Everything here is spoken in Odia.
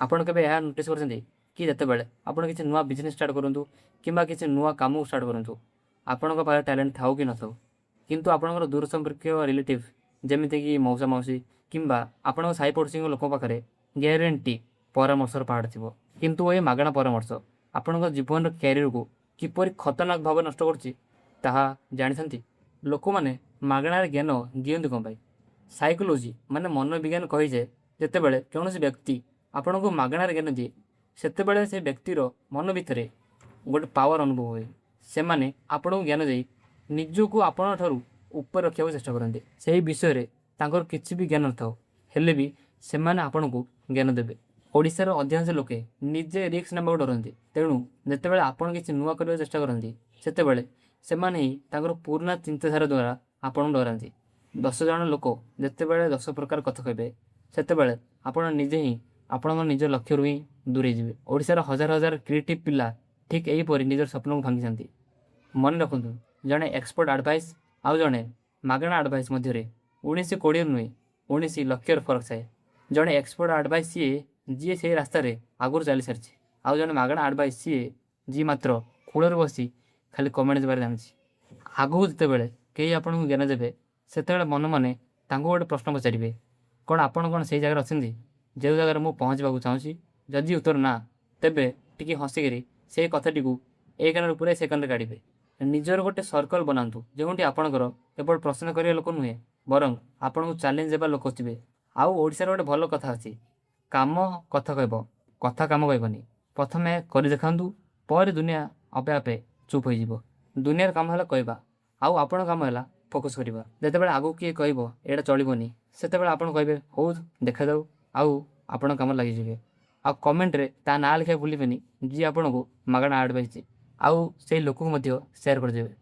ଆପଣ କେବେ ଏହା ନୋଟିସ୍ କରିଛନ୍ତି କି ଯେତେବେଳେ ଆପଣ କିଛି ନୂଆ ବିଜନେସ୍ ଷ୍ଟାର୍ଟ କରନ୍ତୁ କିମ୍ବା କିଛି ନୂଆ କାମ ଷ୍ଟାର୍ଟ କରନ୍ତୁ, ଆପଣଙ୍କ ପାଖରେ ଟ୍ୟାଲେଣ୍ଟ ଥାଉ କି ନଥାଉ, କିନ୍ତୁ ଆପଣଙ୍କର ଦୂର ସମ୍ପର୍କୀୟ ରିଲେଟିଭ୍ ଯେମିତିକି ମଉସା ମାଉସୀ କିମ୍ବା ଆପଣଙ୍କ ସାହି ପଡ଼ୋଶୀଙ୍କ ଲୋକଙ୍କ ପାଖରେ ଗ୍ୟାରେଣ୍ଟି ପରାମର୍ଶର ପାହାଡ଼ ଥିବ। କିନ୍ତୁ ଏ ମାଗଣା ପରାମର୍ଶ ଆପଣଙ୍କ ଜୀବନର କ୍ୟାରିୟରକୁ କିପରି ଖତରନାକ ଭାବେ ନଷ୍ଟ କରୁଛି ତାହା ଜାଣିଛନ୍ତି? ଲୋକମାନେ ମାଗଣାରେ ଜ୍ଞାନ ଦିଅନ୍ତି କ'ଣ ପାଇଁ? ସାଇକୋଲୋଜି ମାନେ ମନୋବିଜ୍ଞାନ କହିଯାଏ ଯେତେବେଳେ କୌଣସି ବ୍ୟକ୍ତି ଆପଣଙ୍କୁ ମାଗଣାରେ ଜ୍ଞାନ ଦିଏ ସେତେବେଳେ ସେ ବ୍ୟକ୍ତିର ମନ ଭିତରେ ଗୋଟେ ପାୱାର ଅନୁଭବ ହୁଏ। ସେମାନେ ଆପଣଙ୍କୁ ଜ୍ଞାନ ଦେଇ ନିଜକୁ ଆପଣଙ୍କ ଠାରୁ ଉପରେ ରଖିବାକୁ ଚେଷ୍ଟା କରନ୍ତି। ସେହି ବିଷୟରେ ତାଙ୍କର କିଛି ବି ଜ୍ଞାନ ନଥାଉ ହେଲେ ବି ସେମାନେ ଆପଣଙ୍କୁ ଜ୍ଞାନ ଦେବେ। ଓଡ଼ିଶାର ଅଧିକାଂଶ ଲୋକେ ନିଜେ ରିସ୍କ ନେବାକୁ ଡରନ୍ତି। ତେଣୁ ଯେତେବେଳେ ଆପଣ କିଛି ନୂଆ କରିବାକୁ ଚେଷ୍ଟା କରନ୍ତି ସେତେବେଳେ ସେମାନେ ହିଁ ତାଙ୍କର ପୁରୁଣା ଚିନ୍ତାଧାରା ଦ୍ୱାରା ଆପଣଙ୍କୁ ଡରାନ୍ତି। 10 ଜଣ ଲୋକ ଯେତେବେଳେ 10 ପ୍ରକାର କଥା କହିବେ ସେତେବେଳେ ଆପଣ ନିଜେ ହିଁ ଆପଣଙ୍କ ନିଜ ଲକ୍ଷ୍ୟରୁ ହିଁ ଦୂରେଇ ଯିବେ। ଓଡ଼ିଶାର ହଜାର ହଜାର କ୍ରିଏଟିଭ୍ ପିଲା ଠିକ୍ ଏହିପରି ନିଜର ସ୍ୱପ୍ନକୁ ଭାଙ୍ଗିଥାନ୍ତି। ମନେ ରଖନ୍ତୁ, ଜଣେ ଏକ୍ସପର୍ଟ ଆଡ଼ଭାଇସ୍ ଆଉ ଜଣେ ମାଗଣା ଆଡ଼ଭାଇସ୍ ମଧ୍ୟରେ 19-20 ନୁହେଁ 19 ଲକ୍ଷର ଫରକ ଥାଏ। ଜଣେ ଏକ୍ସପର୍ଟ ଆଡ଼ଭାଇସ୍ ସିଏ ଯିଏ ସେହି ରାସ୍ତାରେ ଆଗରୁ ଚାଲିସାରିଛି, ଆଉ ଜଣେ ମାଗଣା ଆଡ଼ଭାଇସ୍ ସିଏ ଯିଏ ମାତ୍ର କୂଳରେ ବସି ଖାଲି କମେଣ୍ଟ ଦେବାରେ ଜାଣିଛି। ଆଗକୁ ଯେତେବେଳେ କେହି ଆପଣଙ୍କୁ ଜ୍ଞାନ ଦେବେ ସେତେବେଳେ ମନେ ମନେ ତାଙ୍କୁ ଗୋଟେ ପ୍ରଶ୍ନ ପଚାରିବେ, କ'ଣ ଆପଣ କ'ଣ ସେଇ ଜାଗାରେ ଅଛନ୍ତି ଯେଉଁ ଜାଗାରେ ମୁଁ ପହଞ୍ଚିବାକୁ ଚାହୁଁଛି? ଯଦି ଉତ୍ତର ନା, ତେବେ ଟିକେ ହସିକିରି ସେଇ କଥାଟିକୁ ଏ କାନରେ ପୁରାଇ ସେ କାନରେ କାଢ଼ିବେ। ନିଜର ଗୋଟେ ସର୍କଲ୍ ବନାନ୍ତୁ ଯେଉଁଠି ଆପଣଙ୍କର କେବଳ ପ୍ରଶ୍ନ କରିବା ଲୋକ ନୁହେଁ ବରଂ ଆପଣଙ୍କୁ ଚ୍ୟାଲେଞ୍ଜ ଦେବା ଲୋକ ଥିବେ। ଆଉ ଓଡ଼ିଶାର ଗୋଟେ ଭଲ କଥା ଅଛି, କାମ କଥା କହିବ, କଥା କାମ କହିବନି। ପ୍ରଥମେ କରି ଦେଖାନ୍ତୁ, ପରେ ଦୁନିଆ ଆପେ ଆପେ ଚୁପ୍ ହୋଇଯିବ। ଦୁନିଆର କାମ ହେଲା କହିବା, ଆଉ ଆପଣଙ୍କ କାମ ହେଲା ଫୋକସ୍ କରିବା। ଯେତେବେଳେ ଆଗକୁ କିଏ କହିବ ଏଇଟା ଚଳିବନି ସେତେବେଳେ ଆପଣ କହିବେ ହଉ ଦେଖାଯାଉ, ଆଉ ଆପଣ କାମ ଲାଗିଯିବେ। ଆଉ କମେଣ୍ଟରେ ତା ନାଁ ଲେଖିବାକୁ ଭୁଲିବେନି ଯିଏ ଆପଣଙ୍କୁ ମାଗଣା ଆଡ଼ଭାଇସ୍ ଦିଏ, ଆଉ ସେଇ ଲୋକକୁ ମଧ୍ୟ ସେୟାର କରିଦେବେ।